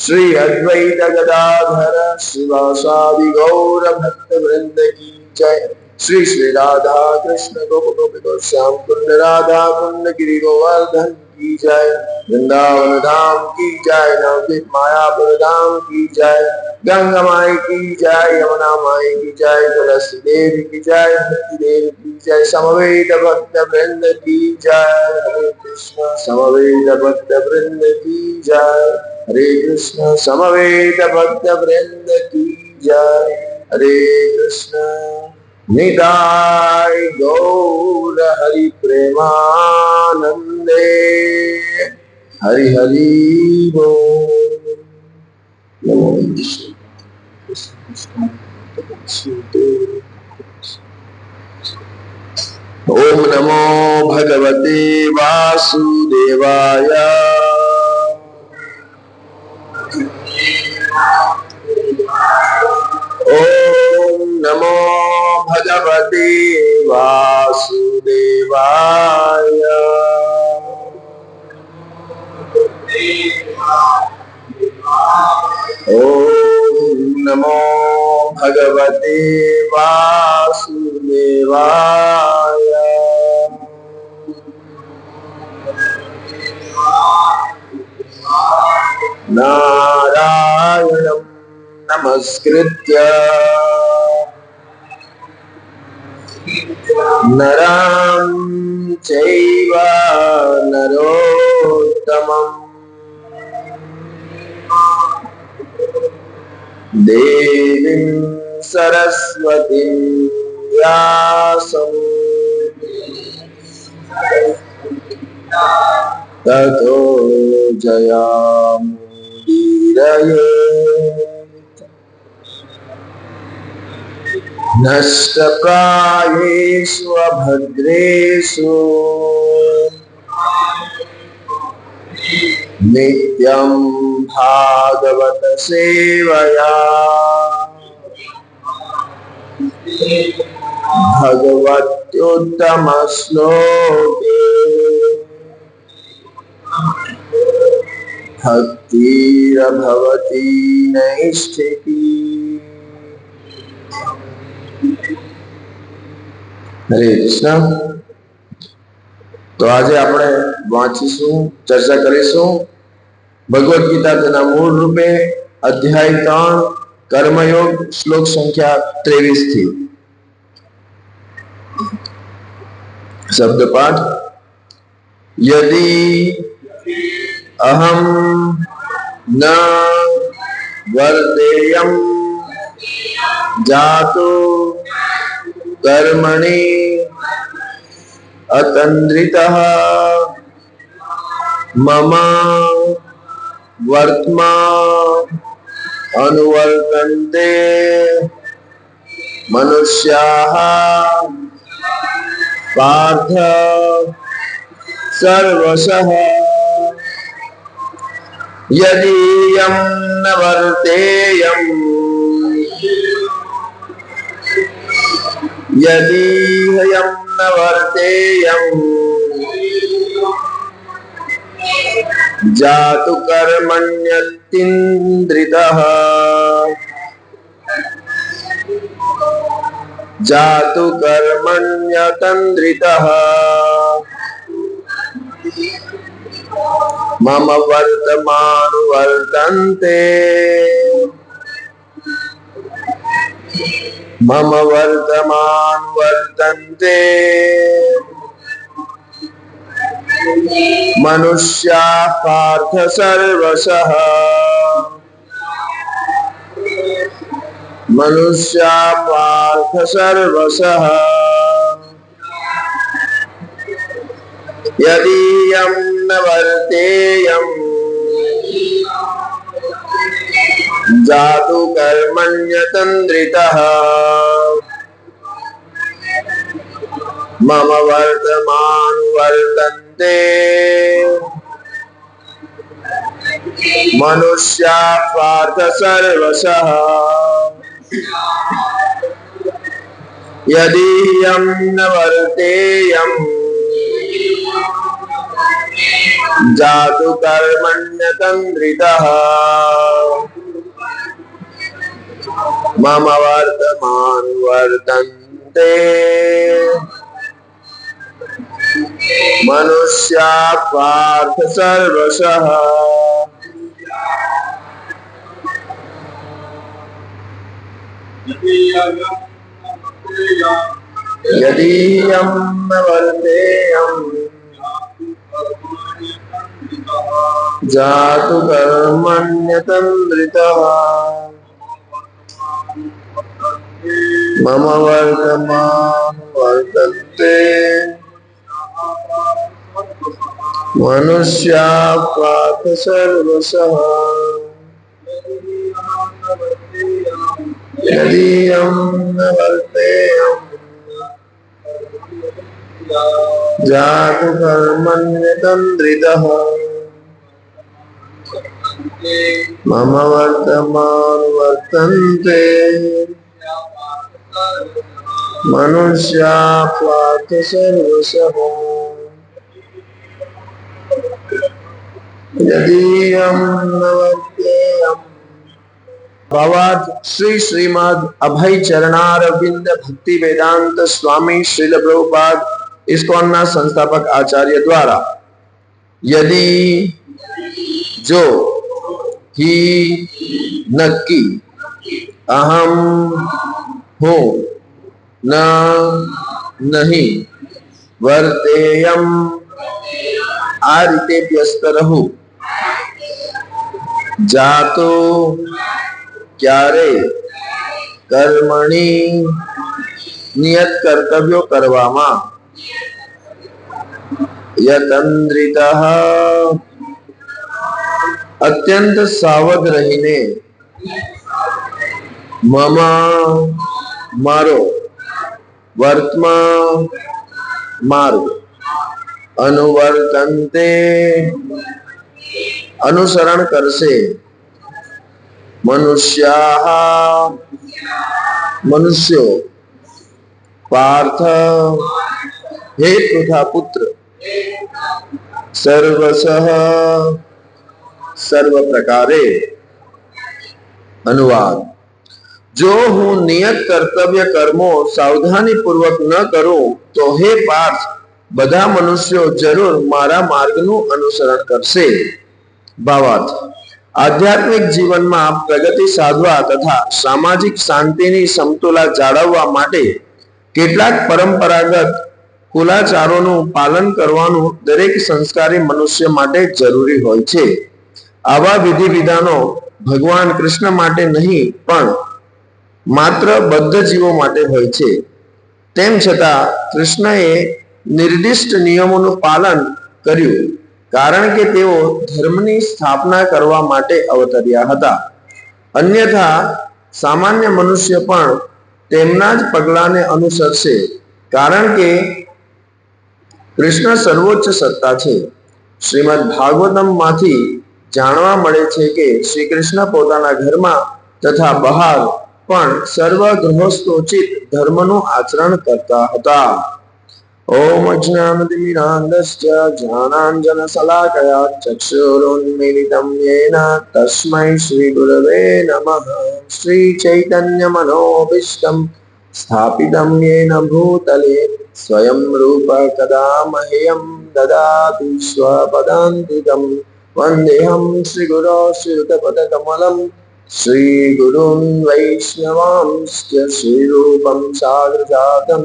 श्री अद्वैत गदाधर शिवासादि गौर भक्त वृंद की जय। श्री श्री राधा कृष्ण गोप गोपी श्याम कुंड राधा कुंड गिरि गोवर्धन की जय। वृंदावन धाम की जय। नवद्वीप मायापुर धाम की जय। गंगा माई की जय। यमुना माई की जय। तुलसी देवी की जय। भक्ति देवी की जय। समवेत भक्त वृंद की जय। हरे कृष्ण समवेत भक्त वृंद की जय। हरे कृष्ण समवेत भक्त वृंद की जय। हरे कृष्ण निताय गौर हरि प्रेमानंदे हरि हरि बोल। नमो ओम नमो भगवते वासुदेवाय। ओम नमो भगवते वासुदेवाय। ओम नमो भगवते वासुदेवाय। नारायणं नमस्कृत्य नरं चैव नरोत्तमम् देवीं सरस्वतीं व्यासं ततो जयामुदीरयेत्। नष्टप्रायेषु अभद्रेषु नित्यं भागवत सेवया भगवत्युत्तम श्लोके भक्तिर्भवति नैष्ठिकी। हरे कृष्ण। तो आज આપણે વાંચીશું, ચર્ચા કરીશું ભગવદ ગીતા તેના મૂળ રૂપે અધ્યાય 3 કર્મયોગ શ્લોક સંખ્યા 23 થી। શબ્દ પાઠ। यदि अहम न वर्तेयं जातो कर्मणि अतन्द्रितः मम वर्त्मा अनुवर्तन्ते मनुष्याः पार्थ सर्वशः। यदि यं न वर्तेयं यदि यं न वर्तेयं जातु कर्मण्यतीन्द्रितः जातु कर्मण्यतन्द्रितः मम वर्तमानुवर्तन्ते मम वर्तमानुवर्तन्ते मनुष्याः पार्थ सर्वशः। मनुष्याः पार्थ सर्वशः। यदि यं न वर्तेयं जातु कर्मण्यतन्द्रितः मम वर्तमानुवर्तन्ते मनुष्याः पार्थ सर्वशः। यदि यं न वर्तेयं जातु कर्मण्यतन्द्रितः मम वर्तमान वर्तन्ते मनुष्या पार्थ सर्वशः यदीयं न वर्तेयं जातु कर्मण्यतन्द्रितः मम वर्तमान वर्तन्ते मनुष्या पार्थ सर्वशः यदीयं न वर्तेयं जातु कर्मण्यतन्द्रितः मम वर्तमान वर्तन्ते मनुष्या पार्थ सर्वशः यदीयं न वर्तेयं। भावार्थ श्री श्रीमद् अभय चरणारविंद भक्ति वेदांत स्वामी श्रील प्रभुपाद इस्कॉनना संस्थापक आचार्य द्वारा यदि जो ही नक्की अहम हूँ न नहीं वर्तेयम आ रीते व्यस्त रहूं जातो क्यारे कर्मणी नियत कर्तव्यो करवामा यतन्द्रितः अत्यंत सावध रहीने मम मारो वर्तमान मारो अनुवर्तन्ते अनुसरण करसे मनुष्याः मनुष्यो पार्थ हे पृथा पुत्र सर्वशः सर्व प्रकारे। अनुवाद जो हूँ नियत कर्तव्य कर्मो सावधानी पूर्वक न करूं तो हे पार्थ બધા મનુષ્યો જરૂર મારા માર્ગનું અનુસરણ કરશે। ભાવાર્થ આધ્યાત્મિક જીવનમાં પ્રગતિ સાધવા તથા સામાજિક શાંતિની સમતુલા જાળવવા માટે કેટલાક પરંપરાગત કુલાચારોનું પાલન કરવાનું દરેક સંસ્કારી મનુષ્ય માટે જરૂરી હોય છે। આવા વિધિ વિધાનો ભગવાન કૃષ્ણ માટે નહીં પણ માત્ર બદ્ધ જીવો માટે હોય છે। તેમ છતાં કૃષ્ણએ निर्दिष्ट नियमों पालन कर्યું कारण के तेओ धर्मनी स्थापना करवा माटे अवतर्या हता। अन्यथा सामान्य मनुष्य पण तेमना ज पगलाने अनुसरशे कारण के कृष्ण सर्वोच्च सत्ता छे। श्रीमद् भागवतम माथी जाणवा मळे छे के श्री कृष्ण पोताना घरमा तथा बहार पण सर्व गृहस्थोचित धर्मનું आचरण करता हता। ओम अज्ञानतिमिरान्धस्य ज्ञानाञ्जनशलाकया चक्षुरुन्मीलितं येन तस्मै श्रीगुरवे नमः। श्रीचैतन्यमनोभीष्टं स्थापितं येन भूतले स्वयं रूप कदा मह्यं ददाति स्वपदान्तिकं। वन्देऽहं श्रीगुरो श्रीयुतपदकमलं श्रीगुरुन् वैष्णवांश्च श्रीरूपं साग्रजातं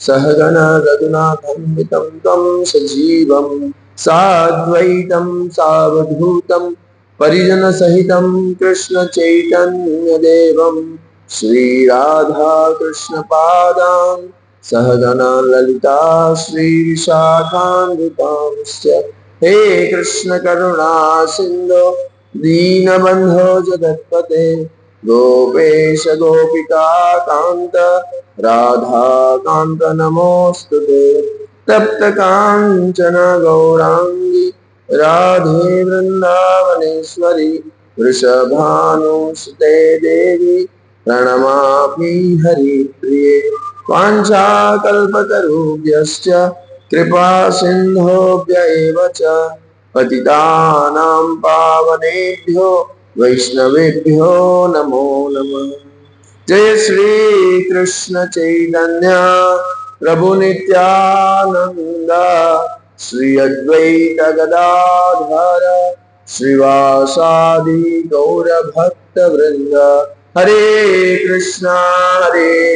सहगण रघुनाथन्वितं तं सजीवं साद्वैतं सावधूतं परिजनसहितं कृष्ण चैतन्यदेवं श्रीराधा कृष्णपादान् सहगण ललिता श्रीविशाखान्वितांश्च। हे कृष्ण करुणा सिन्धो दीनबन्धो जगत्पते गोपेश गोपिका कान्त राधा कांत नमोस्तुते। तप्त कांचन गौरांगी राधे वृंदावनेश्वरी वृषभानुसुते देवी प्रणमामि हरिप्रिये। वाञ्छाकल्पतरुभ्यश्च कृपा सिन्धुभ्य एव च पतितानां पावनेभ्यो वैष्णवेभ्यो नमो नमः। जय श्री कृष्ण चैतन्य प्रभु नित्यानंद श्री अद्वैत गदाधर श्रीवासादि गौर भक्त वृंद। हरे कृष्णा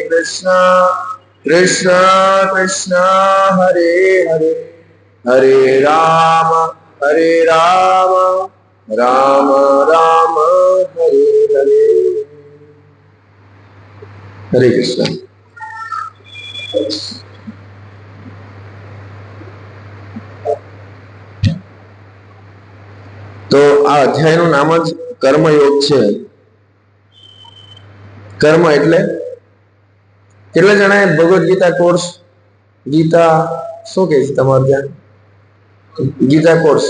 कृष्णा कृष्णा हरे हरे, हरे राम राम राम हरे हरे। हरे कृष्ण। तो आ अध्यायનું નામ જ કર્મયોગ છે। કર્મ એટલે કેટલા જણાએ ભગવદ ગીતા કોર્સ, ગીતા શું કહે છે તમારે ત્યાં, Gita course,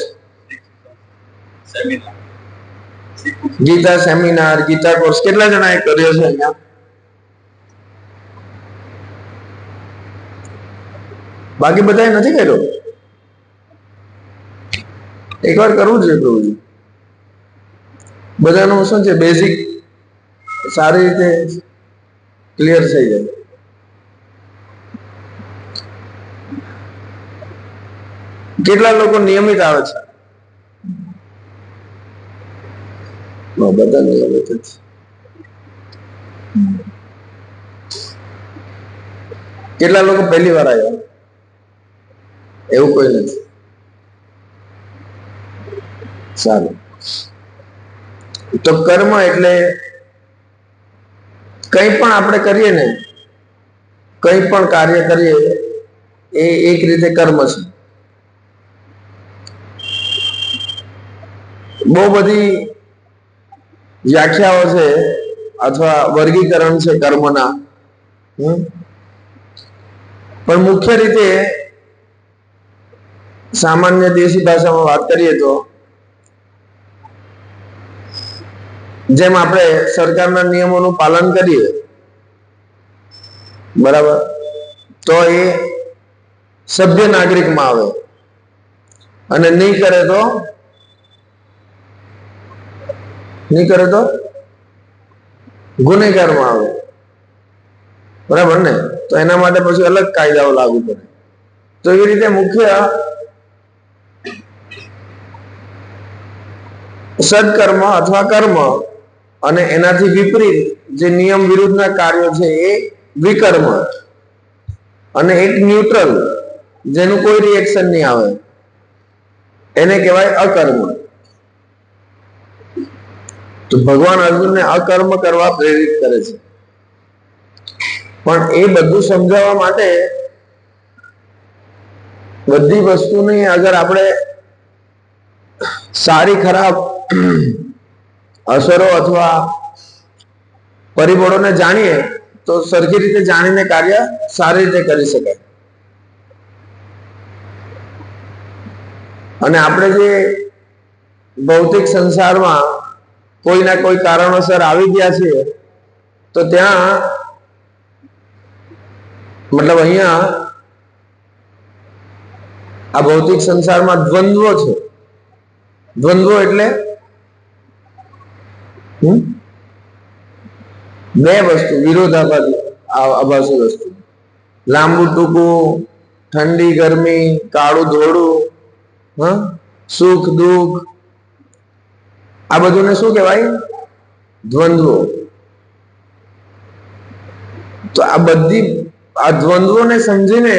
Gita seminar, Gita course કેટલા જણાએ કર્યો છે અહીંયા? બાકી બધાએ નથી કર્યો? એકવાર કરવું જોઈએ પ્રભુજી, બધાનું શું છે બેઝિક સારી રીતે ક્લિયર થઈ જાય। કેટલા લોકો નિયમિત આવે છે? બધા નિયમિત જ। કેટલા લોકો પહેલી વાર આવ્યા? એવું કોઈ નથી। સારું, તો કર્મ એટલે કંઈ પણ આપણે કરીએ ને, કંઈ પણ કાર્ય કરીએ એ એક રીતે કર્મ છે। બહુ બધી વ્યાખ્યાઓ છે અથવા વર્ગીકરણ છે કર્મના, પણ મુખ્ય રીતે સામાન્ય દેશી ભાષામાં વાત કરીએ તો જેમ આપણે સરકારના નિયમોનું પાલન કરીએ બરાબર, તો એ સભ્ય નાગરિકમાં આવે, અને નહીં કરે તો ગુનેગારમાં આવે, બરાબર ને? તો એના માટે પછી અલગ કાયદાઓ લાગુ પડે। તો એવી રીતે મુખ્ય સદકર્મ અથવા કર્મ અને એનાથી વિપરીત જે નિયમ વિરુદ્ધના કાર્યો છે એ વિકર્મ, અને એક ન્યુટ્રલ જેનું કોઈ રિએક્શન નહીં આવે એને કહેવાય અકર્મ। તો ભગવાન અર્જુનને અકર્મ કરવા પ્રેરિત કરે છે, પણ એ બધું સમજાવવા માટે બધી વસ્તુની અગર આપણે સારી ખરાબ અસરો અથવા પરિબળોને જાણીએ તો સરખી રીતે જાણીને કાર્ય સારી રીતે કરી શકાય। અને આપણે જે ભૌતિક સંસારમાં કોઈના કોઈ કારણોસર આવી ગયા છીએ, તો ત્યાં મતલબ અહીંયા આ ભૌતિક સંસારમાં દ્વંદ્વો છે। દ્વંદ્વો એટલે બે વસ્તુ, વિરોધાભાસી વસ્તુ, લાંબુ ટૂંકું, ઠંડી ગરમી, કાળું ધોળું, સુખ દુઃખ, આ બધુંને શું કહેવાય? દ્વંદ્વો। તો આ દ્વંદ્વોને સમજીને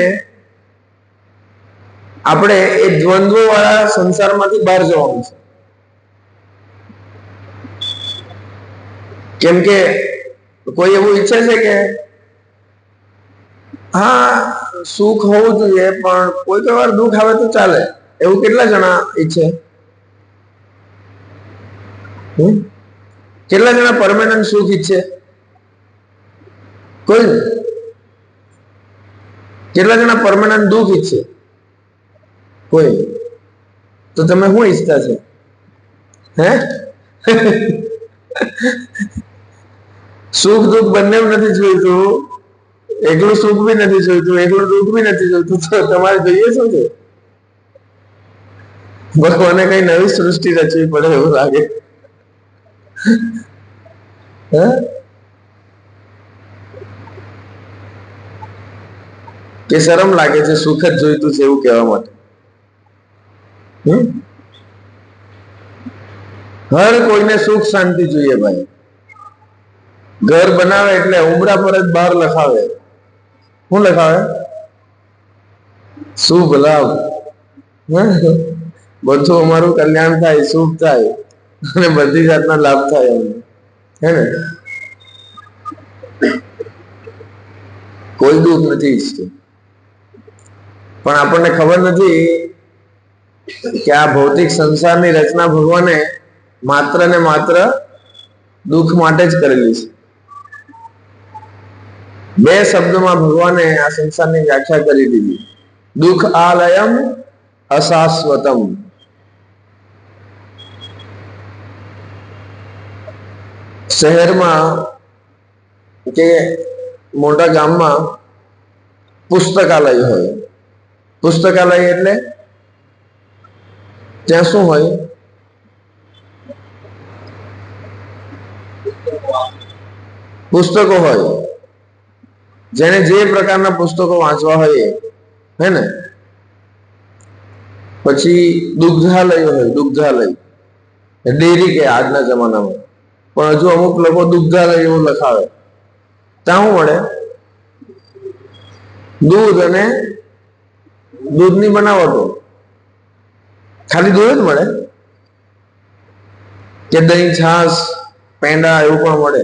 આપણે એ દ્વંદ્વો વાળા સંસારમાંથી બહાર જવાનું છે। કેમ કે કોઈ એવું ઈચ્છે છે કે હા સુખ હોવું જોઈએ પણ કોઈ કોઈ વાર દુઃખ આવે તો ચાલે, એવું કેટલા જણા ઈચ્છે? કેટલા જણા પરમેનન્ટ સુખ ઈચ્છે? કોઈ? કેટલા જણા પરમેનન્ટ દુઃખ ઈચ્છે? કોઈ? તો તમે શું ઈચ્છતા છે? હે? સુખ દુઃખ બંને નથી જોઈતું, એકલું સુખ બી નથી જોઈતું, એકલું દુઃખ બી નથી જોઈતું, તો તમારે જોઈએ શું છે? ભગવાને કઈ નવી સૃષ્ટિ રચવી પડે એવું લાગે। કે શરમ લાગે છે સુખ જ જોઈતું છે એવું કહેવા માટે? હર કોઈને સુખ શાંતિ જોઈએ ભાઈ. ઘર બનાવે એટલે ઉમરા પર જ બહાર લખાવે. શું લખાવે? શુભ લાભ. બધું અમારું કલ્યાણ થાય, શુભ થાય અને બધી જાતના લાભ થાય અમને, હે ને? કોઈ દુઃખ નથી ઈચ્છતું, પણ આપણને ખબર નથી કે આ ભૌતિક સંસારની રચના ભગવાને માત્ર ને માત્ર દુઃખ માટે જ કરેલી છે. બે શબ્દોમાં ભગવાને આ સંસારની વ્યાખ્યા કરી દીધી: દુઃખ આલયમ અશાશ્વતમ. શહેરમાં કે મોટા ગામમાં પુસ્તકાલય હોય. પુસ્તકાલય એટલે ત્યાં શું હોય? પુસ્તકો હોય. જેને જે પ્રકારના પુસ્તકો વાંચવા હોય, હે ને? પછી દુગ્ધાલય હોય. દુગ્ધાલય ડેરી કે આજના જમાનામાં, પણ હજુ અમુક લોકો દુગ્ધાલય એવું લખાવે. ત્યાં શું મળે? દૂધ અને દૂધની બનાવટો. ખાલી દૂધ જ મળે કે દહીં, છાશ, પેંડા એવું પણ મળે?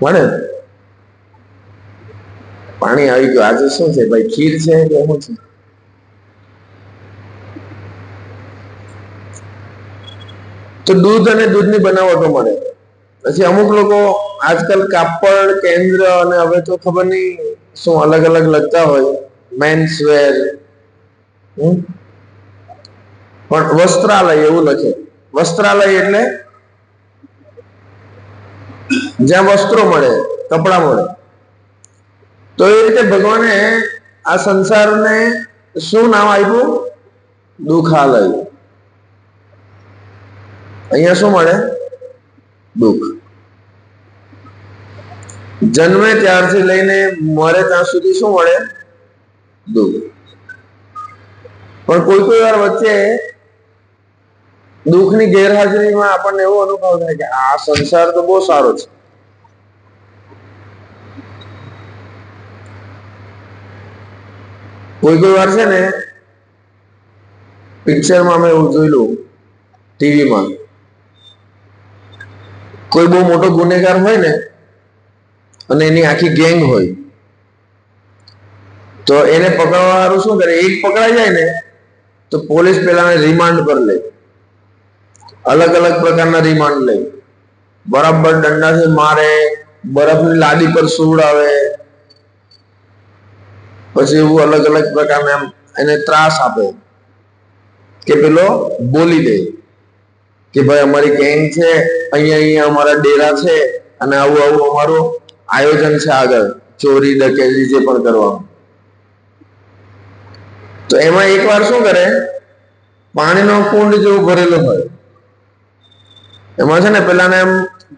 મળે. પાણી આવી ગયું. આજે શું છે ભાઈ? ખીર છે કે શું છે? તો દૂધ અને દૂધની બનાવટો મળે. પછી અમુક લોકો આજકાલ કાપડ કેન્દ્ર અને હવે તો ખબર નહીં શું અલગ અલગ લખતા હોય, મેન્સ વેર, પણ વસ્ત્રાલય એવું લખે. વસ્ત્રાલય એટલે જ્યાં વસ્ત્રો મળે, કપડા મળે. તો એ રીતે ભગવાને આ સંસારને શું નામ આપ્યું? દુઃખાલય. અહીંયા શું મળે? દુઃખ. જન્મે ત્યારથી લઈને મરે ત્યાં સુધી શું મળે? દુઃખ. પણ કોઈ કોઈ વાર વચ્ચે દુઃખની ગેરહાજરીમાં આપણને એવો અનુભવ થાય કે આ સંસાર તો બહુ સારો છે. કોઈ કોઈ વાર છે ને, પિક્ચરમાં મેં એવું જોયેલું, ટીવીમાં, કોઈ બહુ મોટો ગુનેગાર હોય ને અને એની આખી ગેંગ હોય, તો એને પકડવા વાળું શું કરે? એક પકડાઈ જાય ને તો પોલીસ પેલાને રિમાન્ડ પર લે. અલગ અલગ પ્રકારના રિમાન્ડ લે. બરાબર દંડાથી મારે, બરફની લાદી પર સુવડાવે, પછી એવું અલગ અલગ પ્રકારના એને ત્રાસ આપે કે પેલો બોલી દે કે ભાઈ અમારી ગેંગ છે, અહીંયા અહીંયા અમારા ડેરા છે અને આવું આવું અમારું આયોજન છે આગળ ચોરી ડકેતી જે પણ કરવાનું. તો એમાં એકવાર શું કરે? પાણીનો કુંડ જેવું ભરેલો હોય, એમાં છે ને પેલાને એમ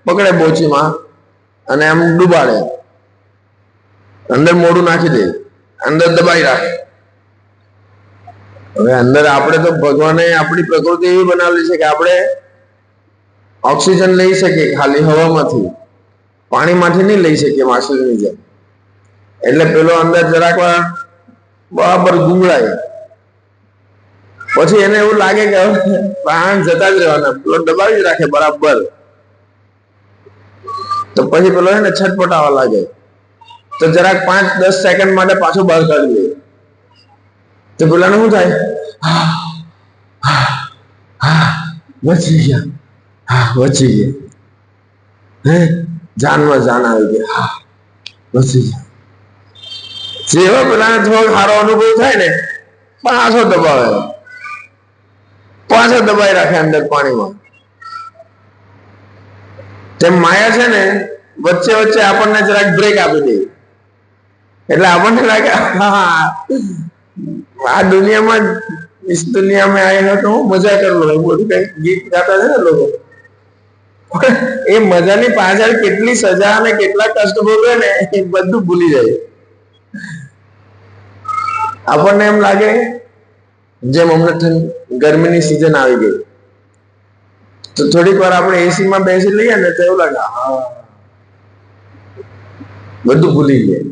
પકડે બોચીમાં અને એમ ડુબાડે, અંદર મોઢું નાખી દે, અંદર દબાઈ રાખે. હવે અંદર આપણે તો ભગવાને આપણી પ્રકૃતિ એવી બનાવેલી છે કે આપણે ઓક્સિજન લઈ શકીએ ખાલી હવામાંથી, પાણીમાંથી નહીં લઈ શકીએ માછલીની જેમ. એટલે પેલો અંદર જરાક વાર બરાબર ગુંગળાય, પછી એને એવું લાગે કે પ્રાણ જતા જ રહેવાના, પેલો દબાવી જ રાખે બરાબર. તો પછી પેલો છે ને છટપટાવા લાગે, તો જરાક 5-10 સેકન્ડ માટે પાછું બહાર કાઢી દે. તો પેલાને શું થાય? બચી ગયા, બચી ગયા, હે જાનમાં જાન આવી ગઈ, બચી ગયા. જેવો પેલાને થોડો સારો અનુભવ થાય ને, પાછો દબાવે, પાછો દબાઈ રાખે અંદર પાણીમાં. તેમ માયા છે ને વચ્ચે વચ્ચે આપણને જરાક બ્રેક આપી દે, એટલે આપણને લાગે આ દુનિયામાં इस दुनिया में आए हो तो मजा कर लो, એવું બધું કઈ ગીત ગાતા છે ને લોકો. એ મજાની પાછળ કેટલી સજા અને કેટલા કષ્ટ ભોગવે ને એ બધું ભૂલી જાય. આપણને એમ લાગે જેમ હમણાં ગરમીની સિઝન આવી ગઈ તો થોડીક વાર આપણે એસી માં બેસી લઈએ ને તો એવું લાગે હા બધું ભૂલી ગયા.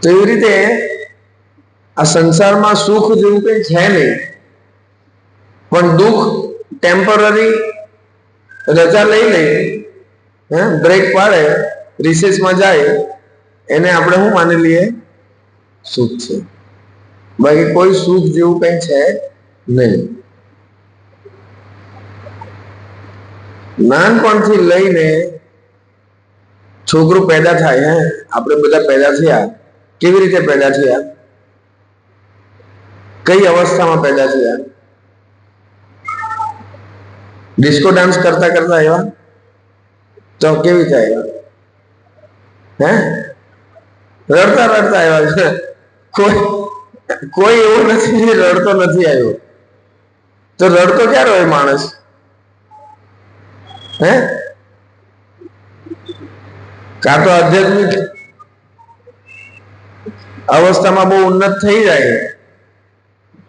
તો એવી રીતે આ સંસારમાં સુખ જેવું કઈ છે નહીં, પણ દુઃખ ટેમ્પરરી રજા લઈ લે, બ્રેક પાડે, રિસેસમાં જાય, એને આપણે શું માની લઈએ? સુખ છે. બાકી કોઈ સુખ જેવું કઈ છે નહીં. નાનપણથી લઈને છોકરું પેદા થાય, આપણે બધા પેદા થયા, કેવી રીતે પેદા થયા? કઈ અવસ્થામાં પેદા થયા? ડિસ્કો ડાન્સ કરતા કરતા આવ્યા તો કેવી થાય? રડતા રડતા આવ્યા છે. કોઈ એવું નથી રડતો નથી આવ્યો. તો રડતો ક્યારે હોય માણસ? કાં તો આધ્યાત્મિક અવસ્થામાં બહુ ઉન્નત થઈ જાય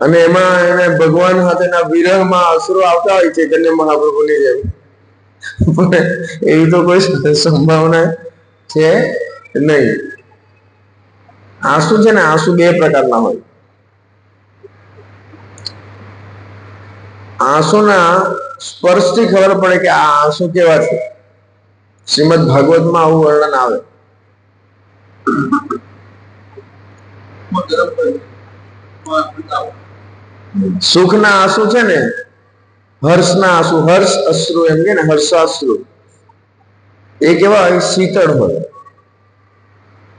અને એમાં એને ભગવાન સાથેના વિરહમાં અસરો આવતા હોય છે કે મહાપ્રભુની જેમ, એવી તો કોઈ સંભાવના છે નહીં. આંસુ છે ને, આંસુ બે પ્રકારના હોય. આંસુના સ્પર્શથી ખબર પડે કે આ આંસુ કેવા છે. શ્રીમદ ભાગવતમાં આવું વર્ણન આવે. સુખના આંસુ છે ને, હર્ષના આંસુ, હર્ષ અશ્રુ એમ કે ને, હર્ષાશ્રુ, એ કેવા હોય? શીતળ હોય.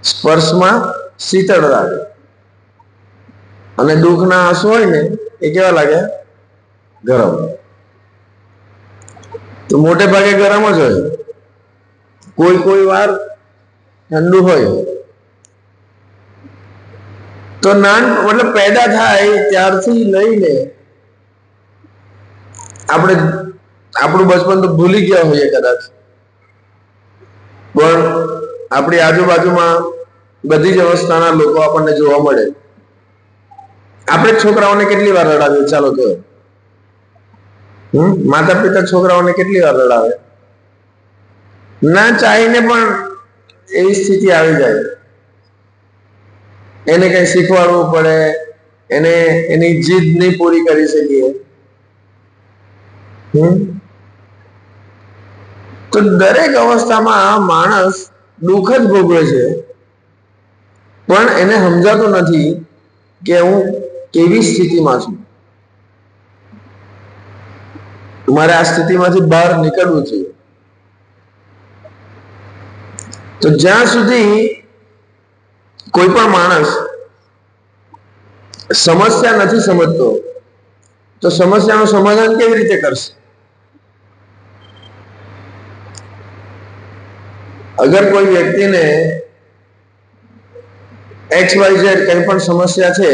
સ્પર્શમાં શીતળ લાગે. અને દુઃખના આંસુ હોય ને એ કેવા લાગે? ગરમ. તો મોટે ભાગે ગરમ જ હોય. કોઈ વાર ઠંડુ હોય. તો મતલબ પેદા થાય ત્યારથી લઈને આપણે આપણું બચપન તો ભૂલી ગયા હોઈએ કદાચ, પણ આપણી આજુબાજુમાં બધી જ અવસ્થાના લોકો આપણને જોવા મળે. આપણે છોકરાઓને કેટલી વાર રડાવીએ? ચાલો કહો. માતા પિતા છોકરાઓને કેટલી વાર રડાવે? ના ચાહીને પણ એવી સ્થિતિ આવી જાય. એને કઈ શીખવાડવું પડે, એને એની જીદ નહીં પૂરી કરી શકીએ. તો દરેક અવસ્થામાં માણસ દુઃખ જ ભોગવે છે, પણ એને સમજાતું નથી કે હું કેવી સ્થિતિમાં છું. મારે આ સ્થિતિમાંથી બહાર નીકળવું છે. તો જ્યાં સુધી કોઈ પણ માણસ સમસ્યા નથી સમજતો તો સમસ્યાનું સમાધાન કેવી રીતે કરશે? અગર કોઈ વ્યક્તિને XYZ કંઈ પણ સમસ્યા છે,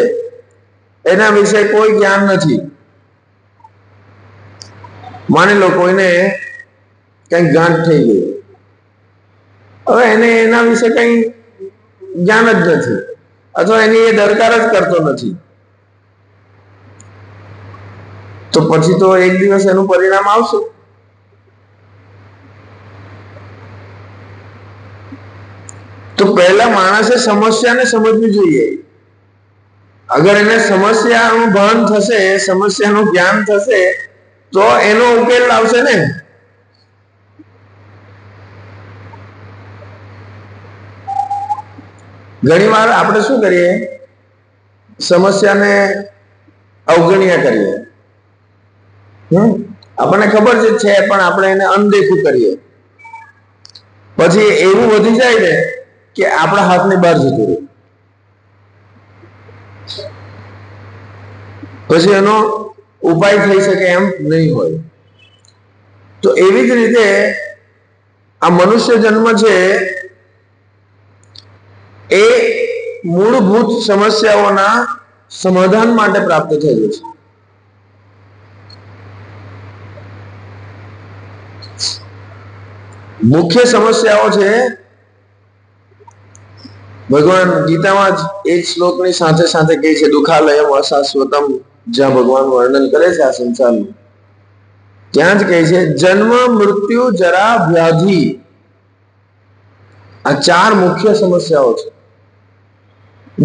એના વિશે કોઈ જ્ઞાન નથી. માની લો કોઈને કંઈક ગાંઠ થઈ ગઈ, હવે એને એના વિશે કંઈ જ્ઞાન જ નથી, અથવા એની એ દરકાર જ કરતો નથી, તો પછી તો એક દિવસ એનું પરિણામ આવશે. તો પહેલા માણસે સમસ્યાને સમજવી જોઈએ. અગર એને સમસ્યાનું ભાન થશે, સમસ્યાનું જ્ઞાન થશે, તો એનો ઉકેલ આવશે ને. ઘણી વાર આપણે શું કરીએ? સમસ્યાને અવગણ્યા કરીએ. આપણને ખબર છે પણ આપણે એને અનદેખું કરીએ. પછી એવું વધી જાય ને કે આપણા હાથની બહાર જતું રહે. પછી એનો ઉપાય થઈ શકે એમ નહીં હોય. તો એવી જ રીતે આ મનુષ્ય જન્મ છે એ મૂળભૂત સમસ્યાઓના સમાધાન માટે પ્રાપ્ત થયેલું છે. મુખ્ય સમસ્યાઓ છે ભગવાન ગીતામાં જ એ શ્લોકની સાથે સાથે કહે છે દુઃખાલયમ અશાશ્વતમ, જ્યાં ભગવાન વર્ણન કરે છે આ સંસારનું, ત્યાં જ કહે છે જન્મ મૃત્યુ જરા વ્યાધિ, આ ચાર મુખ્ય સમસ્યાઓ છે.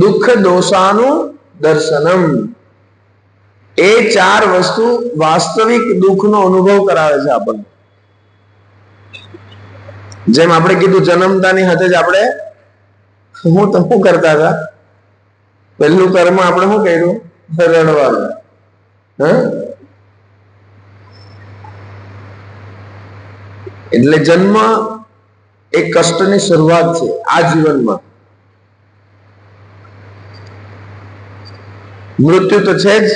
દુઃખ દોષાનું દર્શનમ, એ ચાર વસ્તુ વાસ્તવિક દુઃખનો અનુભવ કરાવે છે આપણને. જેમ આપણે કીધું જન્મતાની સાથે જ આપણે શું કરતા હતા, પહેલું કર્મ આપણે શું કર્યું, રડવાનું. એટલે જન્મ એક કષ્ટની શરૂઆત છે આ જીવનમાં. મૃત્યુ તો છે જ.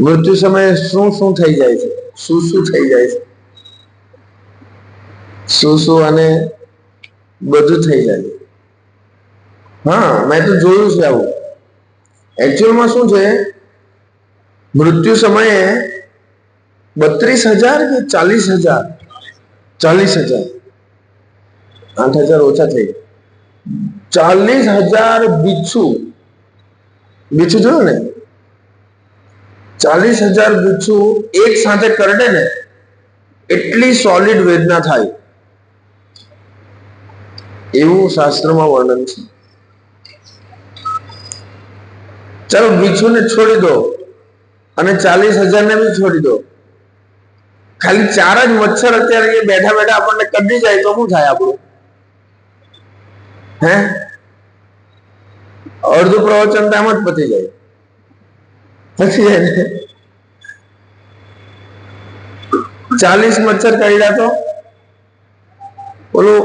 મૃત્યુ સમયે શું શું થઈ જાય છે, શું શું થઈ જાય છે, શું અને બધું થઈ જાય. હા, મેં તો જોયું છે આવું. એકચ્યુઅલમાં શું છે, મૃત્યુ સમયે 32,000 કે 40,000, 40,000, 8,000 ઓછા થઈ, 40,000 બીછું જોયું ને, 40,000 બીછું એક સાથે કરડે ને એટલી સોલિડ વેદના થાય એવું શાસ્ત્રમાં વર્ણન છે. ચાલો બીછુને છોડી દો અને 40,000 ને બી છોડી દો, ખાલી 4 જ મચ્છર અત્યારે બેઠા બેઠા આપણને કડી જાય તો શું થાય આપણું? હે, અડધું પ્રવચન તો આમ જ પતી જાય. પછી 40 મચ્છર કરડ્યા તો ઓલું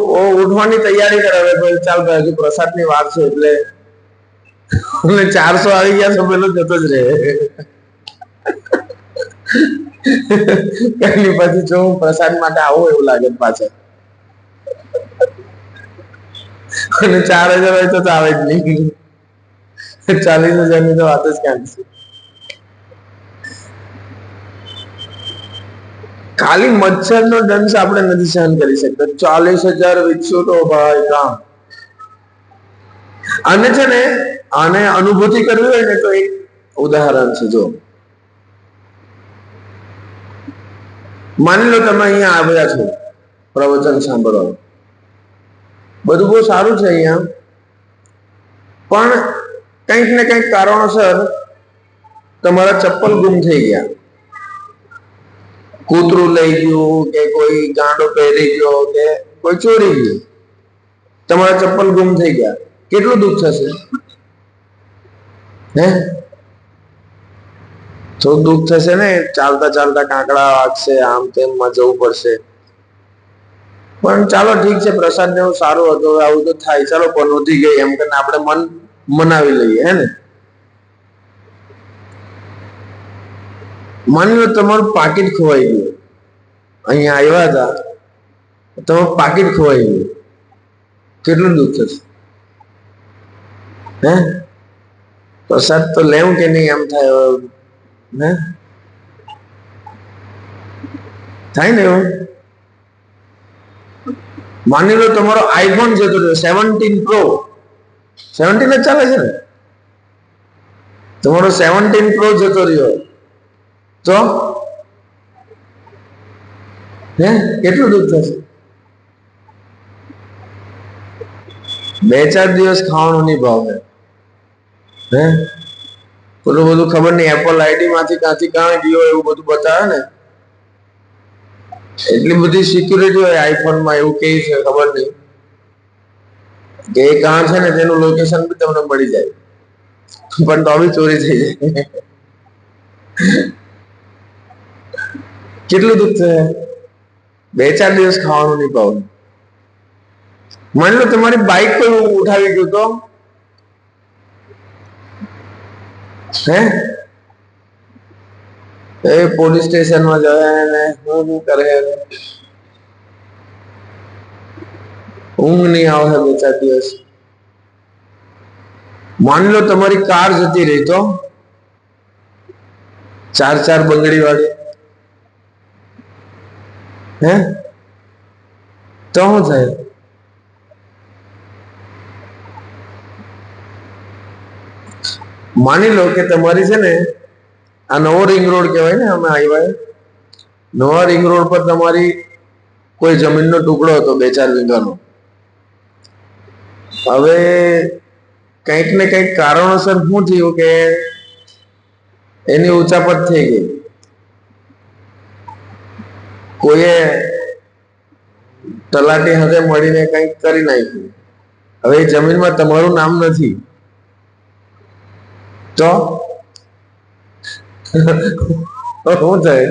ઉઠવાની તૈયારી કરાવે, ભાઈ ચાલ ભાઈ હજુ પ્રસાદની વાર છે એટલે 400 આવી ગયા તો પેલો જતો જ રહે. કઈ પછી જો હું પ્રસાદ માટે આવું એવું લાગે પાછળ, અને 4,000 હોય તો આવે જ નહીં. 40,000 ની તો વાત જ ક્યાં છે. ખાલી મચ્છર નો દંશ આપણે નથી સહન કરી શકતા, 40,000 વિકસો તો ભાઈ કામ. અને છે ને આને અનુભૂતિ કરવી હોય ને તો એક ઉદાહરણ છે. જો માની લો તમે અહીંયા આવ્યા છો પ્રવચન સાંભળવા, બધું બહુ સારું છે અહીંયા, પણ કંઈક ને કંઈક કારણોસર તમારા ચપ્પલ ગુમ થઈ ગયા, કૂતરું લઈ ગયું કે કોઈ ગાંડો પહેરી ગયો કે કોઈ ચોરી ગયું, તમારા ચપ્પલ ગુમ થઈ ગયા, કેટલું દુઃખ થશે? હે, તો દુઃખ થશે ને. ચાલતા ચાલતા કાંકડા વાગશે, આમ તેમ માં જવું પડશે. પણ ચાલો ઠીક છે, પ્રસાદ ને સારું હતું, આવું તો થાય, ચાલો પણ વધી ગઈ એમ કરીને આપણે મન મનાવી લઈએ. હે ને, માની લો તમારું પાકીટ ખોવાઈ ગયું, અહીંયા આવ્યા હતા તમારું પાકીટ ખોવાઈ ગયું, કેટલું દુઃખ થશે? હે, પ્રસાદ તો લેવું કે નહીં એમ થાય. હે, થાય ને એવું. માની લો તમારો આઈફોન જતો રહ્યો 17 પ્રો, 17 જ ચાલે છે ને, તમારો 17 પ્રો જતો રહ્યો તો હે કેટલું દુઃખ થશે? 2-4 દિવસ ખાવાનું નહીં ભાવે. હે, પેલું બધું ખબર નહીં એપલ આઈડી માંથી ક્યાંથી ક્યાં ગયો એવું બધું બતાવે ને, એટલી બધી સિક્યુરિટી હોય આઈફોનમાં, એવું કે છે ખબર નહીં કે એ કાં છે ને તેનું લોકેશન બી તમને મળી જાય, પણ તો બી ચોરી થઈ જાય. કેટલું દુઃખ છે? 2-4 દિવસ ખાવાનું નહીં ભાવે. માની લો તમારી બાઈક કોઈ ઉઠાવી ગયું તો હે, એ પોલીસ સ્ટેશનમાં જાય ને શું કરે, ઊંઘ નહીં આવે 2-4 દિવસ. માની લો તમારી કાર જતી રહી તો 4 બંગડી વાળી, હે, તો શું થાય? માની લો કે તમારી છે ને આ નવો રિંગ રોડ કહેવાય ને, અમે આવ્યા નવા રિંગ રોડ પર તમારી કોઈ જમીનનો ટુકડો હતો 2-4 વીઘાનો. હવે કંઈક ને કંઈક કારણોસર શું થયું કે એની ઉચાપત થઈ ગઈ, કોઈએ તલાટી સાથે મળીને કંઈક કરી નાખ્યું. હવે એ જમીનમાં તમારું નામ નથી તો શું થાય?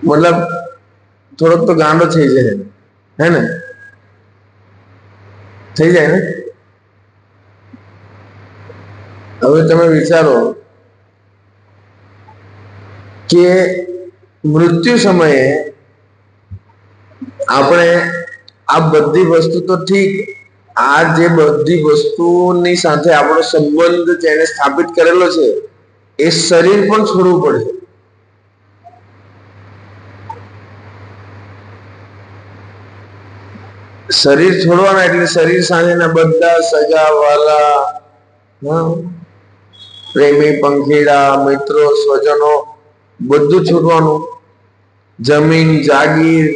મતલબ થોડોક તો ગાંડો થઈ જાય, હે ને? થઈ જાય ને? હવે તમે વિચારો કે મૃત્યુ સમયે આપણે આ બધી વસ્તુ તો ઠીક, આ જે બધી વસ્તુની સાથે આપણો સંબંધ જેને સ્થાપિત કરેલો છે એ શરીર પણ છોડવું પડે. શરીર છોડવાના એટલે શરીર સાથેના બધા સગા વાલા, પ્રેમી પંખીડા, મિત્રો, સ્વજનો બધું છૂટવાનું. જમીન, જાગીર,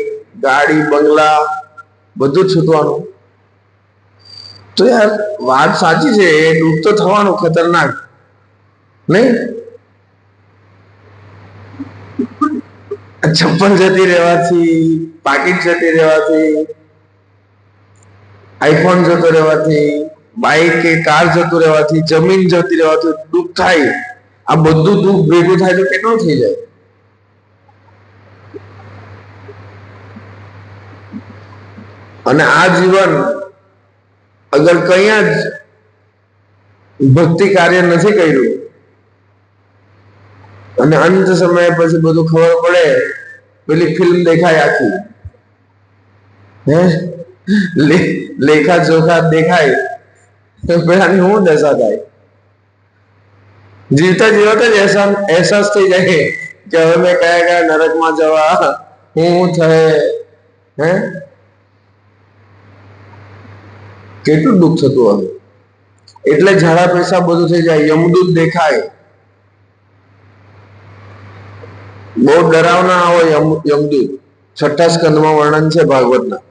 ગાડી, બંગલા બધું છૂટવાનું. તો યાર વાત સાચી છે, એ દુઃખ તો થવાનું ખતરનાક, નહીં? ચપ્પલ જતી રહેવાથી, પાકીટ જતી રહેવાથી, આઈફોન જતો રહેવાથી, બાઈક કે કાર જતું રહેવાથી, જમીન જતી રહેવાથી દુઃખ થાય. આ બધું દુઃખ ભેગું થાય તો કેટલું થઈ જાય? અને આ જીવન અગર કઈ જ ભક્તિ કાર્ય નથી કર્યું અને અંત સમયે પછી બધું ખબર પડે, પેલી ફિલ્મ દેખાય આખી, લેખા જોખા દેખાય, પેલાની શું દશા થાય? જીવતા જીવતા જ અહેસાસ થઈ જાય કે હવે મેં કયા કયા નરકમાં જવા, શું થાય, હે? કેટલું દુઃખ થતું હોય. એટલે ઝાડા પેશાબ બધું થઈ જાય. યમદૂત દેખાય, બહુ ડરાવના હોય યમદૂત. 6ઠ્ઠા સ્કંદમાં વર્ણન છે ભાગવતના.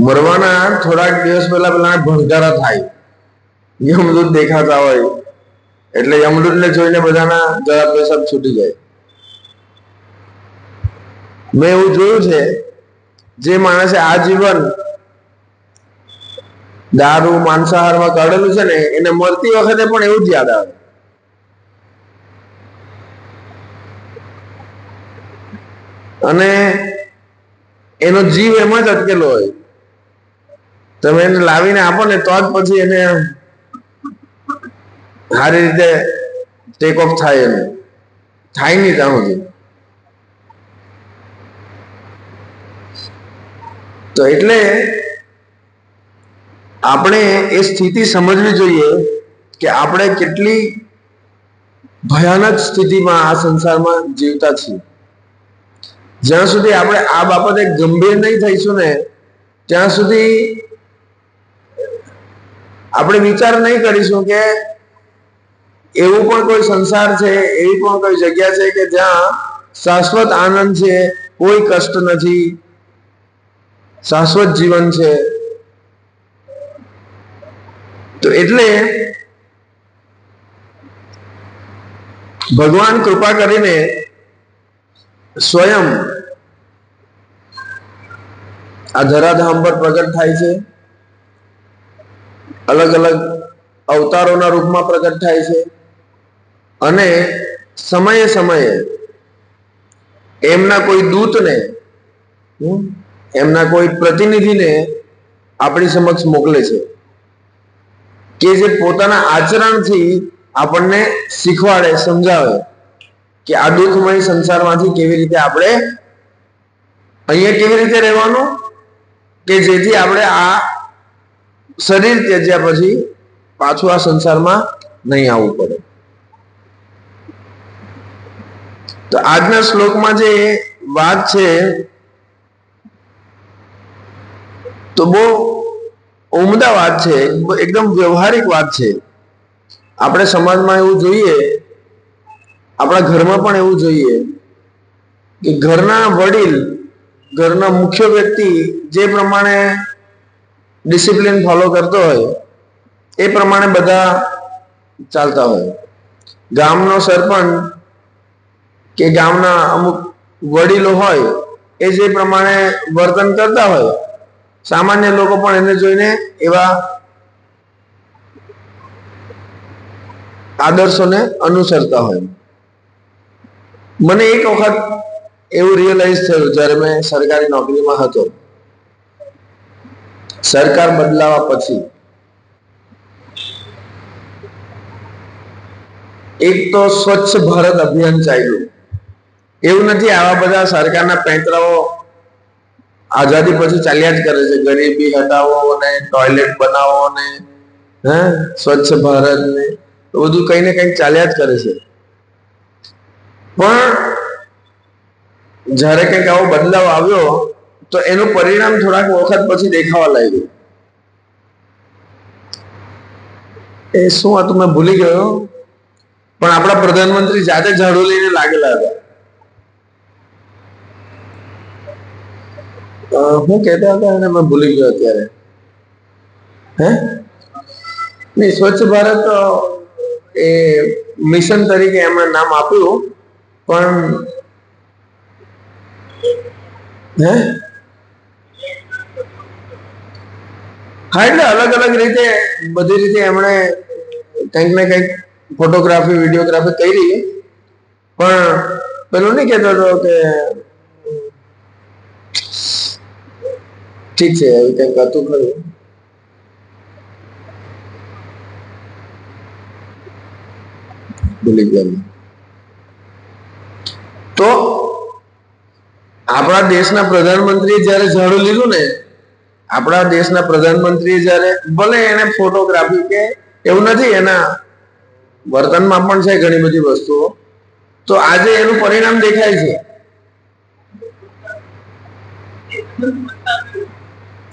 મરવાના થોડાક દિવસ પહેલા ભણકારા થાય, યમદૂત દેખાતા હોય એટલે યમદૂતને જોઈને બધાના ઝાડા પેશાબ છૂટી જાય. મેં એવું જોયું છે, જે માણસે આ જીવન દારૂ માંસાહારમાં કાઢેલું છે ને, એને મરતી વખતે પણ એવું જ યાદ આવે. અને એનો જીવ એમાં જ અટકેલો હોય. તમે એને લાવીને આપો ને તો જ પછી એને સારી રીતે ટેક ઓફ થાય. એને થાય નહીં ત્યાં સુધી. તો એટલે આપણે એ સ્થિતિ સમજવી જોઈએ કે આપણે કેટલી ભયાનક સ્થિતિમાં આ સંસારમાં જીવતા છીએ. જ્યાં સુધી આપણે આ બાબતે ગંભીર નહીં થઈશું ને ત્યાં સુધી આપણે વિચાર નહીં કરીશું કે એવું પણ કોઈ સંસાર છે, એવી પણ કોઈ જગ્યા છે કે જ્યાં શાશ્વત આનંદ છે, કોઈ કષ્ટ નથી, શાશ્વત જીવન છે. તો એટલે ભગવાન કૃપા કરીને સ્વયં આ ધરાધામ પર પ્રગટ થાય છે. અલગ અલગ અવતારોના રૂપમાં પ્રગટ થાય છે અને સમયે સમયે એમના કોઈ દૂતને, એમના કોઈ પ્રતિનિધિને આપણી સમક્ષ મોકલે છે કે જે પોતાના આચરણથી આપણને શીખવાડે, સમજાવે કે આ દુઃખમય સંસારમાંથી કેવી રીતે આપણે અહીંયા કેવી રીતે રહેવાનું, કે જેથી આપણે આ શરીર ત્યજ્યા પછી પાછું આ સંસારમાં નહીં આવવું પડે. તો આજના શ્લોકમાં જે વાત છે તો બહુ ઉમદા વાત છે, એકદમ વ્યવહારિક વાત છે. આપણે સમાજમાં એવું જોઈએ, આપણા ઘરમાં પણ એવું જોઈએ કે ઘરના વડીલ, ઘરના મુખ્ય વ્યક્તિ જે પ્રમાણે ડિસિપ્લિન ફોલો કરતો હોય એ પ્રમાણે બધા ચાલતા હોય. ગામનો સરપંચ કે ગામના અમુક વડીલો હોય એ જે પ્રમાણે વર્તન કરતા હોય, સામાન્ય લોકો પણ એને જોઈને એવા આદર્શોને અનુસરતા હોય. મને એક વખત એવું રિયલાઇઝ થયું જ્યારે મેં સરકારી નોકરીમાં હતો. સરકાર બદલાવા પછી એક તો સ્વચ્છ ભારત અભિયાન ચાલ્યું. એવું નથી આવા બધા સરકારના પેંતરાઓ આઝાદી પછી ચાલ્યા જ કરે છે. ગરીબી હટાવો ને ટોયલેટ બનાવો ને સ્વચ્છ ભારત ને બધું કઈ ને કઈ ચાલ્યા જ કરે છે. પણ જ્યારે કંઈક આવો બદલાવ આવ્યો તો એનું પરિણામ થોડાક વખત પછી દેખાવા લાગ્યું. એ શું હતું મેં ભૂલી ગયો, પણ આપણા પ્રધાનમંત્રી જાતે ઝાડુ લઈને લાગેલા હતા. હું કહેતા હતા અને મેં ભૂલી ગયો અત્યારે. નહીં, સ્વચ્છ ભારત એ મિશન તરીકે એમણે નામ આપ્યું, પણ હા, એટલે અલગ અલગ રીતે બધી રીતે એમણે કંઈક ને કંઈક ફોટોગ્રાફી વિડીયોગ્રાફી કરી. પણ પેલું નહીં કહેતો હતો કે ઠીક છે એવું કંઈક હતું ખરું. ભૂલી ગયા. તો આપણા દેશના પ્રધાનમંત્રીએ જ્યારે ઝાડુ લીધું ને, આપણા દેશના પ્રધાનમંત્રીએ જ્યારે ભલે એને ફોટોગ્રાફી કે એવું નથી, એના વર્તનમાં પણ છે ઘણી બધી વસ્તુઓ, તો આજે એનું પરિણામ દેખાય છે.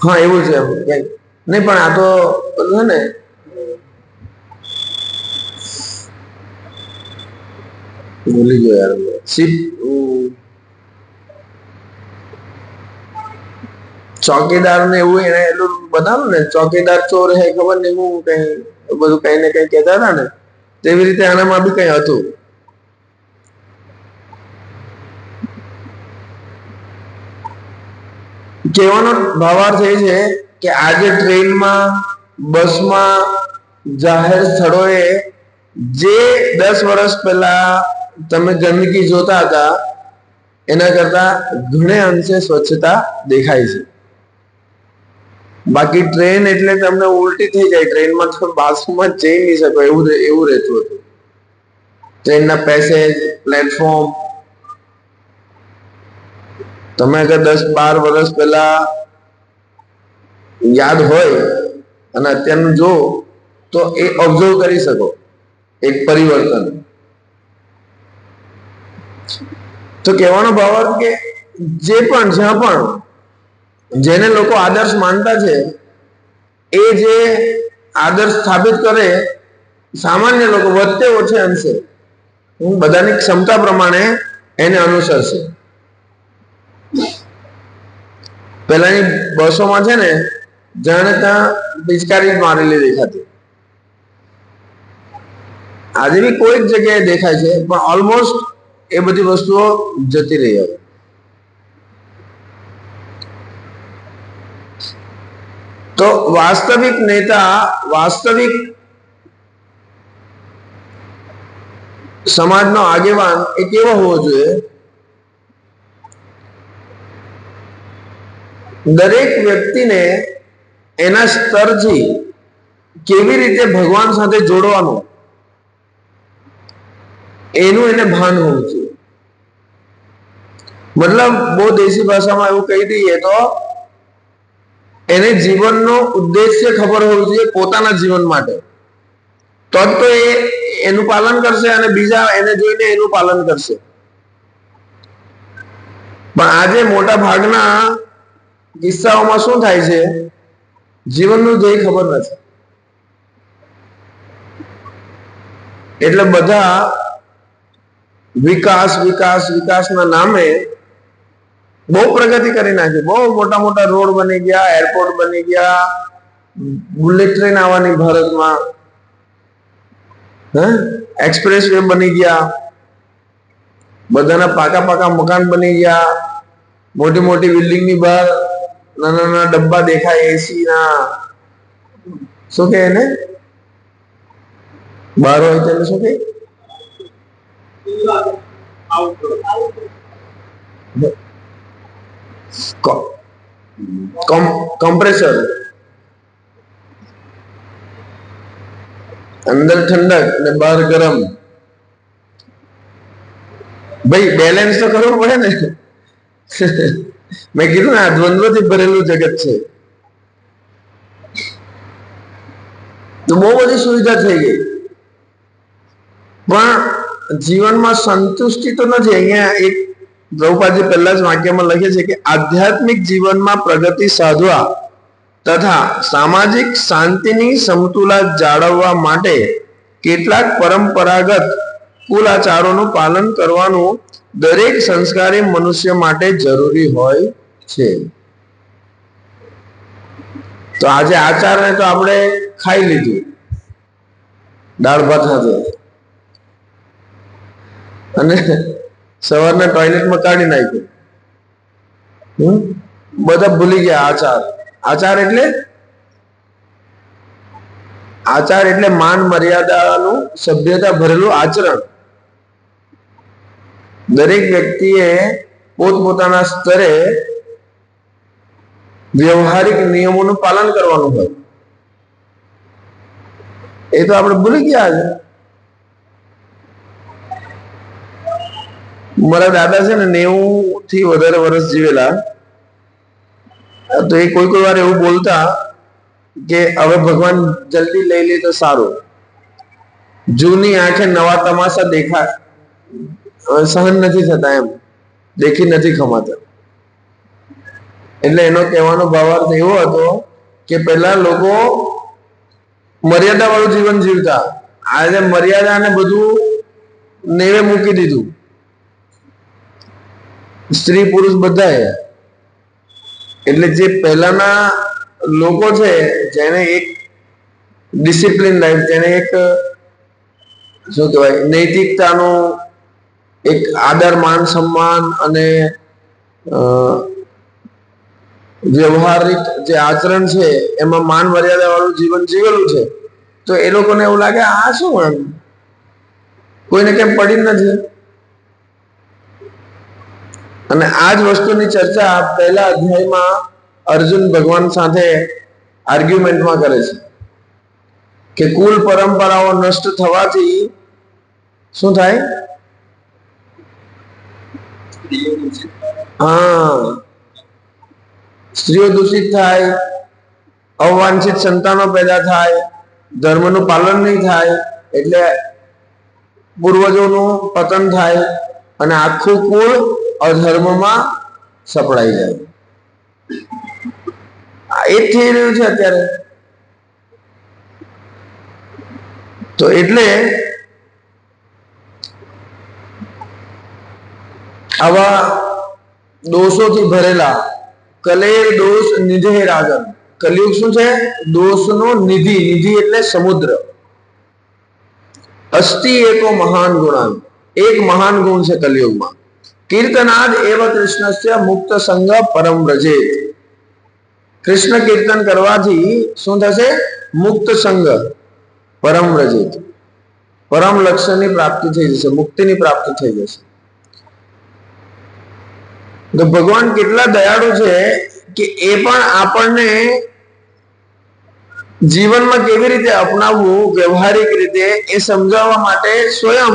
હા, એવું છે કઈક નહીં, પણ આ તો છે ને ભૂલી ગયો યાર. ચોકીદાર ને એવું એને એટલું બનાવ્યું ને, ચોકીદાર ચોર હે ખબર ને એવું કઈ બધું કઈ ને કઈ કહેતા હતા ને, તેવી રીતે આનામાં બી કઈ હતું. કહેવાનો ભાવાર્થ એ છે કે આજે ટ્રેનમાં, બસમાં, જાહેર સ્થળોએ જે 10 વર્ષ પહેલા તમે ગંદકી જોતા હતા એના કરતા ઘણે અંશે સ્વચ્છતા દેખાય છે. બાકી ટ્રેન એટલે તમને ઉલટી થઈ જાય, ટ્રેનમાં તો બાથરૂમમાં જઈ નહીં શકો એવું રહેતું હતું. ટ્રેનના પેસેજ, પ્લેટફોર્મ, તમે અગર 10-12 વર્ષ પહેલા યાદ હોય અને અત્યારનું જો તો એ ઓબ્ઝર્વ કરી શકો એક પરિવર્તન. તો કહેવાનો ભાવાર્થ કે જે પણ જ્યાં પણ જેને લોકો આદર્શ માનતા છે એ જે આદર્શ સ્થાપિત કરે, સામાન્ય લોકો વધતે ઓછે અંશે બધાની ક્ષમતા પ્રમાણે એને અનુસરશે. પેલાની બસોમાં છે ને જાણે ત્યાં પિચકારી મારેલી દેખાતી. આજે બી કોઈક જગ્યાએ દેખાય છે, પણ ઓલમોસ્ટ એ બધી વસ્તુઓ જતી રહી હવે. તો વાસ્તવિક નેતા, વાસ્તવિક સમાજનો આગેવાન એ કેવો હોવો જોઈએ? દરેક વ્યક્તિને એના સ્તરથી કેવી રીતે ભગવાન સાથે જોડવાનું એનું એને ભાન હોવું જોઈએ. મતલબ બહુ દેશી ભાષામાં એવું કહી દઈએ તો એને જીવનનો ઉદ્દેશ્ય ખબર હોવું જોઈએ પોતાના જીવન માટે. તો એ એનું પાલન કરશે અને બીજા એને જોઈને એનું પાલન કરશે. પણ આજે મોટા ભાગના કિસ્સાઓમાં શું થાય છે, જીવનનું ધ્યેય ખબર નથી. એટલે બધા વિકાસ વિકાસ વિકાસના નામે બહુ પ્રગતિ કરી નાખી. બહુ મોટા મોટા રોડ બની ગયા, એરપોર્ટ બની ગયા, બુલેટ ટ્રેન આવવાની ભારતમાં, એક્સપ્રેસ વે બની ગયા, બધાના પાકા પાકા મકાન બની ગયા, મોટી મોટી બિલ્ડિંગ ની બહાર નાના નાના ડબ્બા દેખાય, એસી ના, શું કે એને બહાર હોય તેને શું કે કમ્પ્રેસર, અંદર ઠંડક અને બહાર ગરમ. ભાઈ બેલેન્સ તો કરવું પડે ને. મેં કીધું ને આ દ્વંદ્વથી ભરેલું જગત છે. તો બહુ બધી સુવિધા થઈ ગઈ, પણ જીવનમાં સંતુષ્ટિ તો નથી. અહીંયા એક પ્રભુપાદજી પહેલા જ વાક્યમાં લખે છે કે આધ્યાત્મિક જીવનમાં પ્રગતિ સાધવા તથા સામાજિક શાંતિની સમતુલા જાળવવા માટે કેટલાક પરંપરાગત કુલાચારોનું પાલન કરવાનું દરેક સંસ્કારી મનુષ્ય માટે જરૂરી હોય છે. તો આજે આચારને તો આપણે ખાઈ લીધું દાળ ભાત સાથે, અને સવારના ટોયલેટમાં કાઢી નાખ્યું. બધા ભૂલી ગયા આચાર. આચાર એટલે માન મર્યાદાનું સભ્યતા ભરેલું આચરણ. દરેક વ્યક્તિએ પોતપોતાના સ્તરે વ્યવહારિક નિયમોનું પાલન કરવાનું હોય. એ તો આપણે ભૂલી ગયા છે. મારા દાદા છે ને 90 થી વધારે વર્ષ જીવેલા. તો એ કોઈ વાર એવું બોલતા કે હવે ભગવાન જલ્દી લઈ લે તો સારું, જૂની આંખે નવા તમાશા દેખાય, સહન નથી થતા, એમ દેખી નથી ખમાતા. એટલે એનો કહેવાનો ભાવાર્થ એવો હતો કે પેલા લોકો મર્યાદા વાળું જીવન જીવતા. આજે મર્યાદાને બધું નેવે મૂકી દીધું, સ્ત્રી પુરુષ બધાએ. એટલે જે પહેલાના લોકો છે જેને એક ડિસિપ્લિન લાઈફ, જેને એક શું કહેવાય નૈતિકતાનો એક આદર માન સન્માન અને વ્યવહારિક જે આચરણ છે એમાં માન મર્યાદા વાળું જીવન જીવેલું છે, તો એ લોકોને એવું લાગે આ શું, એમ કોઈને કેમ પડી નથી. અને આ જ વસ્તુની ચર્ચા પહેલા અધ્યાયમાં અર્જુન ભગવાન સાથે આર્ગ્યુમેન્ટમાં કરે છે કે કુલ પરંપરાઓ નષ્ટ થવાથી શું થાય? સ્ત્રીઓ દૂષિત થાય, અવાંછિત સંતાનો પેદા થાય, ધર્મનું પાલન નહીં થાય, એટલે પૂર્વજોનું પતન થાય અને આખું કુળ અધર્મમાં સપડાઈ જાય. એ થઈ રહ્યું છે અત્યારે. તો એટલે આવા દોષોથી ભરેલા કલેર દોષ નિધે રાજન. કલયુગ શું છે? દોષનો નિધિ. નિધિ એટલે સમુદ્ર. અસ્તિ એકો મહાન ગુણાન. એક મહાન ગુણ છે કલયુગમાં. કીર્તનાદ એવ કૃષ્ણસ્ય મુક્ત સંગ પરમ વ્રજેત. કૃષ્ણ કીર્તન કરવાથી શું થશે? મુક્ત સંગ પરમ વ્રજેત. પરમ લક્ષ્યની પ્રાપ્તિ થઈ જશે, મુક્તિની પ્રાપ્તિ થઈ જશે. તો ભગવાન કેટલા દયાળુ છે કે એ પણ આપણને જીવનમાં કેવી રીતે અપનાવવું વ્યવહારિક રીતે એ સમજાવવા માટે સ્વયં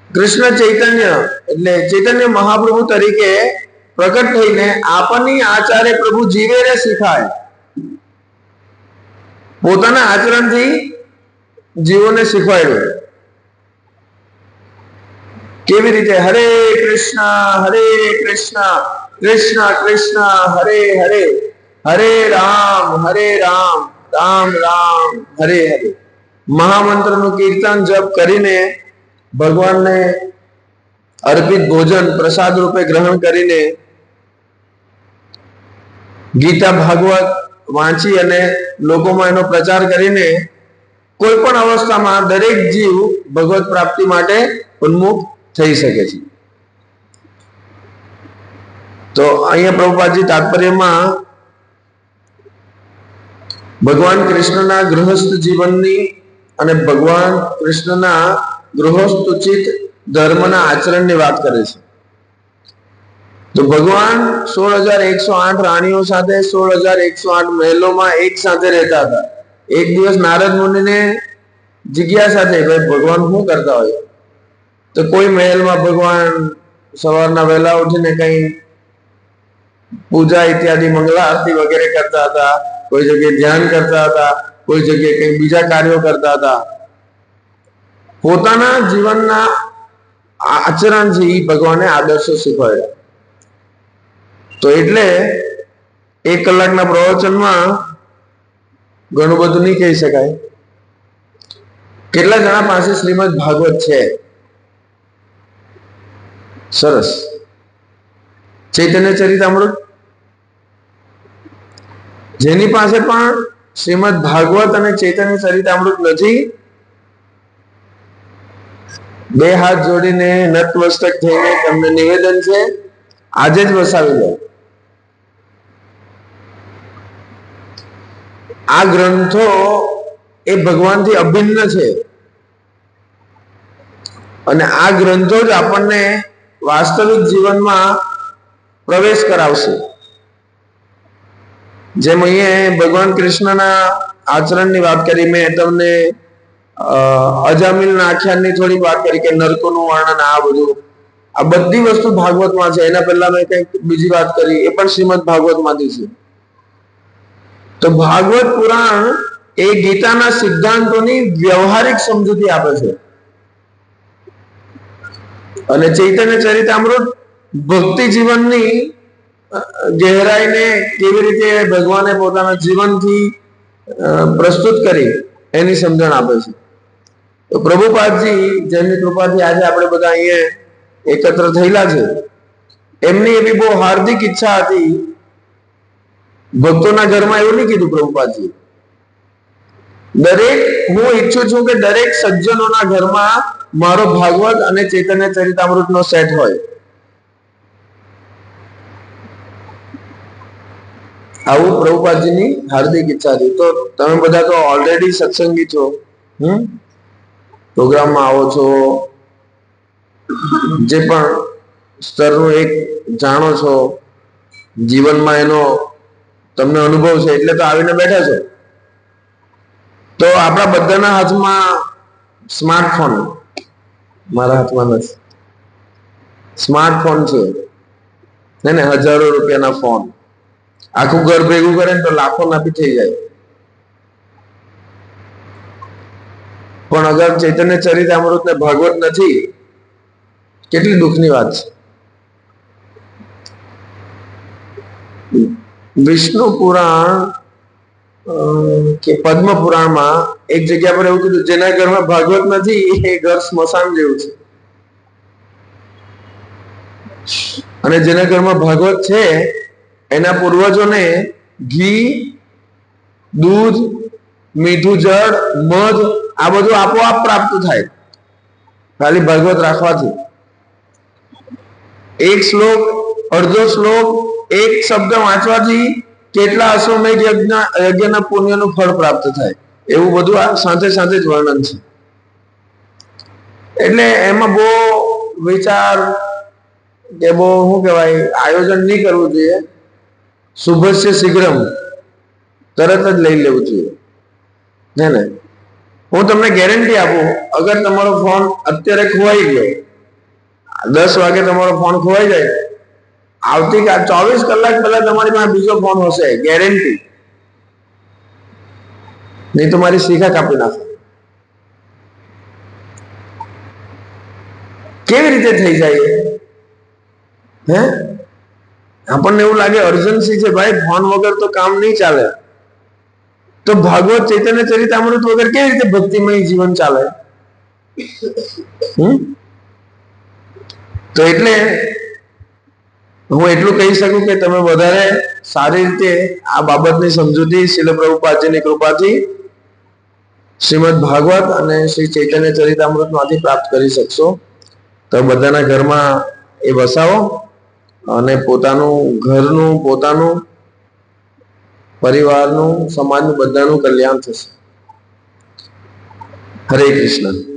કૃષ્ણ ચૈતન્ય એટલે ચૈતન્ય મહાપ્રભુ તરીકે પ્રગટ થઈને આપણની આચાર્ય પ્રભુ જીવે રે શીખાય. પોતાના આચરણથી જીવોને શીખવાડ્યું કેવી રીતે હરે કૃષ્ણ કૃષ્ણ કૃષ્ણ હરે હરે હરે રામ રામ રામ હરે હરે મહામંત્રનું કીર્તન જપ કરીને ભગવાનને અર્પિત ભોજન પ્રસાદ રૂપે ગ્રહણ કરીને ગીતા ભાગવત વાંચી અને લોકોમાં એનો પ્રચાર કરીને કોઈ પણ અવસ્થામાં દરેક જીવ ભગવત પ્રાપ્તિ માટે ઉન્મુખ થઈ શકે છે. તો અહીંયા પ્રભુપાદજી તાત્પર્યમાં ભગવાન કૃષ્ણના ગૃહસ્થ જીવનની અને ભગવાન કૃષ્ણના ગૃહસ્થોચિત ધર્મના આચરણની વાત કરે છે. તો ભગવાન 16,108 રાણીઓ સાથે 16,108 મહેલોમાં એક સાથે રહેતા હતા. એક દિવસ નારદ મુનિને જિજ્ઞાસા થઈ, ભાઈ ભગવાન શું કરતા હોય? તો કોઈ મહેલમાં ભગવાન સવારના વહેલા ઉઠીને કઈ પૂજા ઇત્યાદિ મંગલા આરતી વગેરે કરતા હતા, કોઈ જગ્યાએ ધ્યાન કરતા હતા, કોઈ જગ્યાએ કઈ બીજા કાર્યો કરતા હતા. પોતાના જીવનના આચરણથી ભગવાને આદર્શો શીખવાડ્યા. તો એટલે 1 કલાકના પ્રવચનમાં ઘણું બધું નહીં કહી શકાય. કેટલા જણા પાસે શ્રીમદ ભાગવત છે? સરસ. ચૈતન્ય ચરિતામૃત જેની પાસે પણ શ્રીમદ ભાગવત અને ચૈતન્ય ચરિતામૃત નથી, 2 હાથ જોડીને નતમસ્તક થઈને તમને નિવેદન છે, આજે જ વસાવી લો. આ ગ્રંથો એ ભગવાનથી અભિન્ન છે અને આ ગ્રંથો જ આપણને વાસ્તવિક જીવનમાં પ્રવેશ કરાવશે. જેમ અહીંયા ભગવાન કૃષ્ણના આચરણની વાત કરી, મેં તમને અજામિલના આખ્યાનની થોડીક વાત કરી કે નરકોનું વર્ણન, આ બધું આ બધી વસ્તુ ભાગવતમાં છે. એના પહેલા મેં કંઈક બીજી વાત કરી, એ પણ શ્રીમદ ભાગવતમાંથી છે. તો ભાગવત પુરાણ એ ગીતાના સિદ્ધાંતોની વ્યવહારિક સમજૂતી આપે છે અને ચૈતન્ય ચરિતામૃત ભક્તિ જીવનની ગહેરાઈને કેવી રીતે ભગવાને પોતાના જીવનથી પ્રસ્તુત કરી એની સમજણ આપે છે. તો પ્રભુપાદજી જેમની કૃપાથી આજે આપણે બધા અહીંયા એકત્ર થયેલા છે, એમની એવી બહુ હાર્દિક ઈચ્છા હતી. ભક્તોના ઘરમાં એવું નહીં કીધું પ્રભુપાદજી, હું ઈચ્છું છું કે દરેક સજ્જનોના ઘરમાં મારો ભાગવત અને ચૈતન્ય ચરિતામૃતનો સેટ હોય. આવું પ્રભુપાદજીની હાર્દિક ઈચ્છા હતી. તો તમે બધા તો ઓલરેડી સત્સંગી છો, પ્રોગ્રામમાં આવો છો, જે પણ સ્તરનું એક જાણો છો, જીવનમાં એનો તમને અનુભવ છે એટલે તો આવીને બેઠા છો. તો આપણા બધાના હાથમાં સ્માર્ટફોન, મારા હાથમાં નથી, સ્માર્ટફોન છે ને, હજારો રૂપિયાના ફોન, આખું ઘર ભેગું કરે ને તો લાખો નાપી થઈ જાય. પણ અગર ચૈતન્ય ચરિતામૃત ને ભાગવત નથી, કેટલી દુઃખની વાત છે. વિષ્ણુ પુરાણ કે પદ્મ પુરાણમાં એક જગ્યા પર એવું કીધું, જેના ઘરમાં ભાગવત નથી એ ઘર સ્મશાન જેવું છે, અને જેના ઘરમાં ભાગવત છે એના પૂર્વજોને ઘી, દૂધ, મીઠું જળ, મધ આ બધું આપોઆપ પ્રાપ્ત થાય ખાલી ભાગવત રાખવાથી. એક શ્લોક, અડધો શ્લોક, એક શબ્દ વાંચવાથી કેટલા અશ્વમેઘ યજ્ઞના પુણ્યનું ફળ પ્રાપ્ત થાય, એવું બધું આ સાથે સાથે જ વર્ણન છે. એટલે એમાં બહુ વિચાર કે બહુ શું કહેવાય આયોજન નહીં કરવું જોઈએ. શુભસ્ય શીઘ્રમ, તરત જ લઈ લેવું જોઈએ ને. હું તમને ગેરંટી આપું, અગર તમારો ફોન અત્યારે ખોવાઈ ગયો, 10 વાગે તમારો ફોન ખોવાઈ જાય, આવતીકાલ 24 કલાક પહેલા તમારી પાસે બીજો ફોન હશે, ગેરંટી. નહીં તો મારી શીખા કાપી નાખો. કેવી રીતે થઈ જાય? હે, આપણને એવું લાગે અર્જન્સી છે ભાઈ, ફોન વગર તો કામ નહીં ચાલે. તો ભાગવત ચૈતન્ય ચરિતામૃત વગર કેવી રીતે ભક્તિમય જીવન ચાલે? તો એટલે હું એટલું કહી શકું કે તમે વધારે સારી રીતે આ બાબતની સમજૂતી શીલ પ્રભુપાદજીની કૃપાથી શ્રીમદ ભાગવત અને શ્રી ચૈતન્ય ચરિતામૃત માંથી પ્રાપ્ત કરી શકશો. તો બધાના ઘરમાં એ વસાવો અને પોતાનું ઘરનું, પોતાનું પરિવારનું, સમાજનું, બધાનું કલ્યાણ થશે. હરે કૃષ્ણ.